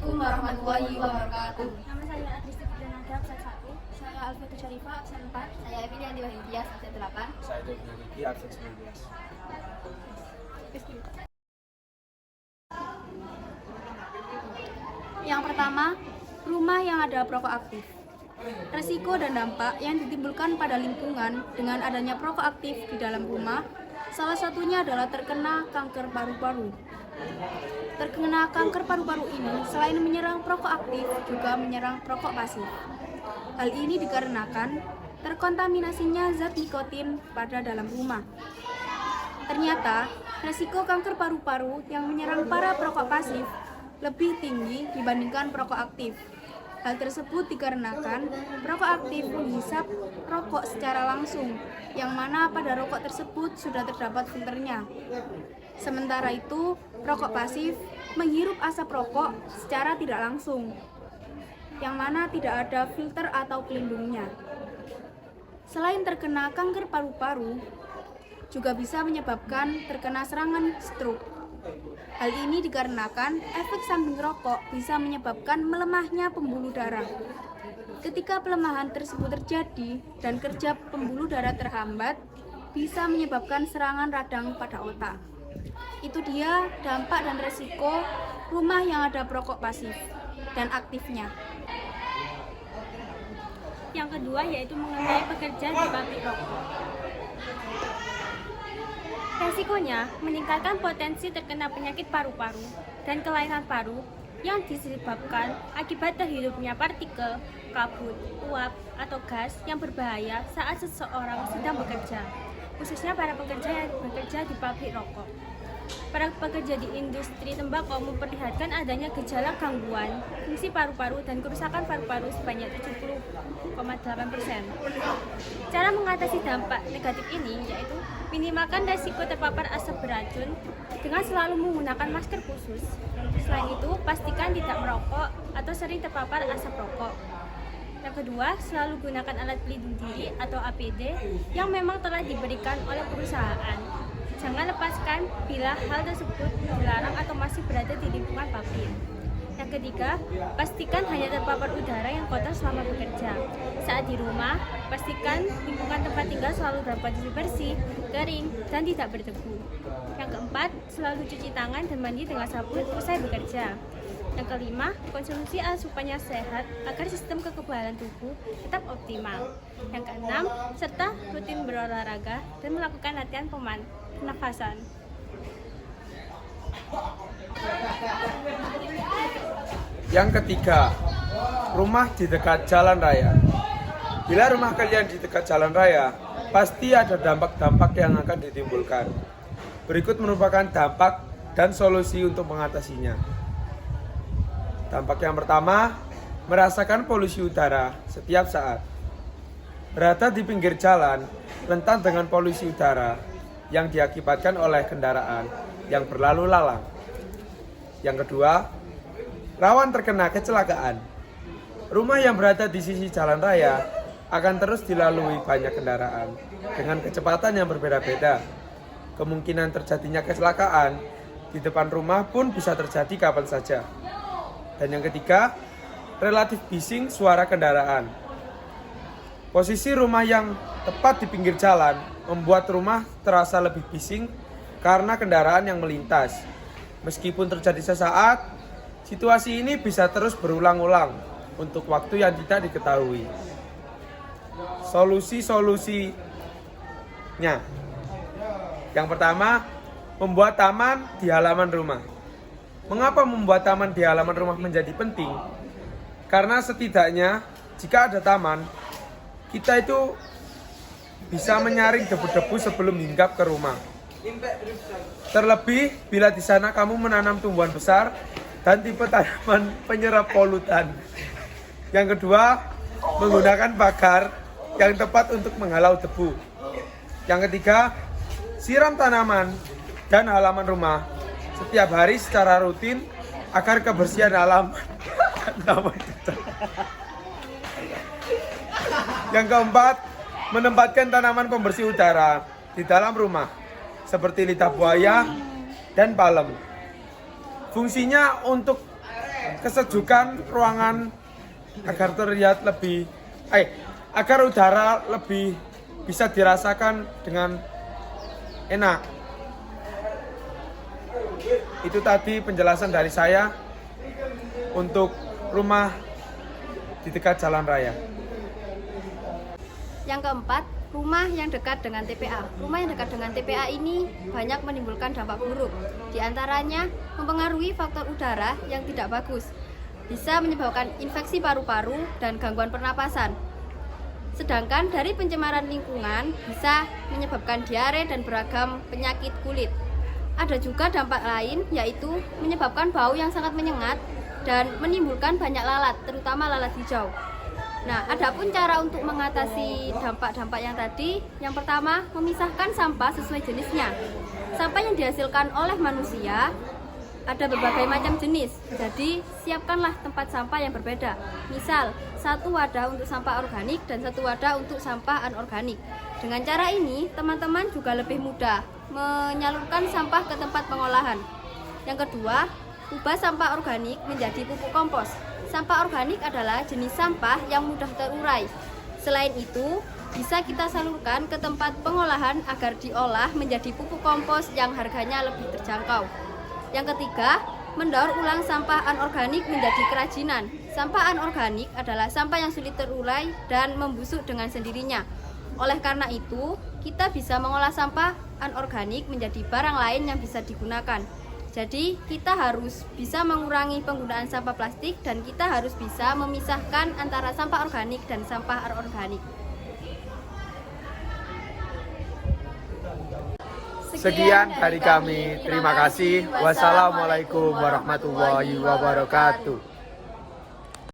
Assalamualaikum warahmatullahi wabarakatuh. Nama saya Adristi Fitriana absen 1. Saya Alfiatul Syarifah, absen 4. Saya Emilia Wahidiyah, absen 8. Saya Dr. Riki, absen 19. Yang pertama, rumah yang ada perokok aktif. Resiko dan dampak yang ditimbulkan pada lingkungan dengan adanya perokok aktif di dalam rumah, salah satunya adalah terkena kanker paru-paru. Terkena kanker paru-paru ini selain menyerang perokok aktif juga menyerang perokok pasif. Hal ini dikarenakan terkontaminasinya zat nikotin pada dalam rumah. Ternyata, resiko kanker paru-paru yang menyerang para perokok pasif lebih tinggi dibandingkan perokok aktif. Hal tersebut dikarenakan perokok aktif menghisap rokok secara langsung, yang mana pada rokok tersebut sudah terdapat filternya. Sementara itu, perokok pasif menghirup asap rokok secara tidak langsung, yang mana tidak ada filter atau pelindungnya. Selain terkena kanker paru-paru, juga bisa menyebabkan terkena serangan stroke. Hal ini dikarenakan efek samping rokok bisa menyebabkan melemahnya pembuluh darah. Ketika pelemahan tersebut terjadi dan kerja pembuluh darah terhambat, bisa menyebabkan serangan radang pada otak. Itu dia dampak dan resiko rumah yang ada perokok pasif dan aktifnya. Yang kedua yaitu mengenai pekerja di pabrik rokok. Resikonya meningkatkan potensi terkena penyakit paru-paru dan kelainan paru yang disebabkan akibat terhirupnya partikel, kabut, uap, atau gas yang berbahaya saat seseorang sedang bekerja, khususnya para pekerja yang bekerja di pabrik rokok. Para pekerja di industri tembakau memperlihatkan adanya gejala gangguan fungsi paru-paru dan kerusakan paru-paru sebanyak 70,8%. Cara mengatasi dampak negatif ini yaitu minimalkan resiko terpapar asap beracun dengan selalu menggunakan masker khusus. Selain itu, pastikan tidak merokok atau sering terpapar asap rokok. Yang kedua, selalu gunakan alat pelindung diri atau APD yang memang telah diberikan oleh perusahaan. Jangan lepaskan bila hal tersebut dilarang atau masih berada di lingkungan pabrik. Yang ketiga, pastikan hanya terpapar udara yang kotor selama bekerja. Saat di rumah, pastikan lingkungan tempat tinggal selalu dalam kondisi bersih, kering, dan tidak berdebu. Yang keempat, selalu cuci tangan dan mandi dengan sabun usai bekerja. Yang kelima, konsumsi asupan yang sehat agar sistem kekebalan tubuh tetap optimal. Yang keenam, serta rutin berolahraga dan melakukan latihan pernafasan. Yang ketiga, rumah di dekat jalan raya. Bila rumah kalian di dekat jalan raya, pasti ada dampak-dampak yang akan ditimbulkan. Berikut merupakan dampak dan solusi untuk mengatasinya. Dampak yang pertama, merasakan polusi udara setiap saat. Berada di pinggir jalan, rentan dengan polusi udara yang diakibatkan oleh kendaraan yang berlalu lalang. Yang kedua, rawan terkena kecelakaan. Rumah yang berada di sisi jalan raya akan terus dilalui banyak kendaraan dengan kecepatan yang berbeda-beda. Kemungkinan terjadinya kecelakaan di depan rumah pun bisa terjadi kapan saja. Dan yang ketiga, relatif bising suara kendaraan. Posisi rumah yang tepat di pinggir jalan membuat rumah terasa lebih bising karena kendaraan yang melintas. Meskipun terjadi sesaat, situasi ini bisa terus berulang-ulang untuk waktu yang tidak diketahui. Solusi-solusinya. Yang pertama, membuat taman di halaman rumah. Mengapa membuat taman di halaman rumah menjadi penting? Karena setidaknya jika ada taman, kita itu bisa menyaring debu-debu sebelum hinggap ke rumah. Terlebih bila di sana kamu menanam tumbuhan besar dan tipe tanaman penyerap polutan. Yang kedua, menggunakan pagar yang tepat untuk menghalau debu. Yang ketiga, siram tanaman dan halaman rumah setiap hari secara rutin agar kebersihan alam. Yang keempat, menempatkan tanaman pembersih udara di dalam rumah seperti lidah buaya dan palem. Fungsinya untuk kesejukan ruangan agar terlihat lebih agar udara lebih bisa dirasakan dengan enak. Itu tadi penjelasan dari saya untuk rumah di dekat jalan raya. Yang keempat, rumah yang dekat dengan TPA. Rumah yang dekat dengan TPA ini banyak menimbulkan dampak buruk. Di antaranya mempengaruhi faktor udara yang tidak bagus, bisa menyebabkan infeksi paru-paru dan gangguan pernapasan. Sedangkan dari pencemaran lingkungan bisa menyebabkan diare dan beragam penyakit kulit. Ada juga dampak lain, yaitu menyebabkan bau yang sangat menyengat dan menimbulkan banyak lalat, terutama lalat hijau. Nah, adapun cara untuk mengatasi dampak-dampak yang tadi, yang pertama, memisahkan sampah sesuai jenisnya. Sampah yang dihasilkan oleh manusia ada berbagai macam jenis, jadi siapkanlah tempat sampah yang berbeda. Misal, satu wadah untuk sampah organik dan satu wadah untuk sampah anorganik. Dengan cara ini, teman-teman juga lebih mudah menyalurkan sampah ke tempat pengolahan. Yang kedua, ubah sampah organik menjadi pupuk kompos. Sampah organik adalah jenis sampah yang mudah terurai. Selain itu, bisa kita salurkan ke tempat pengolahan agar diolah menjadi pupuk kompos yang harganya lebih terjangkau. Yang ketiga, mendaur ulang sampah anorganik menjadi kerajinan. Sampah anorganik adalah sampah yang sulit terurai dan membusuk dengan sendirinya. Oleh karena itu, kita bisa mengolah sampah anorganik menjadi barang lain yang bisa digunakan. Jadi, kita harus bisa mengurangi penggunaan sampah plastik dan kita harus bisa memisahkan antara sampah organik dan sampah anorganik. Sekian dari kami. Terima kasih. Wassalamualaikum warahmatullahi wabarakatuh.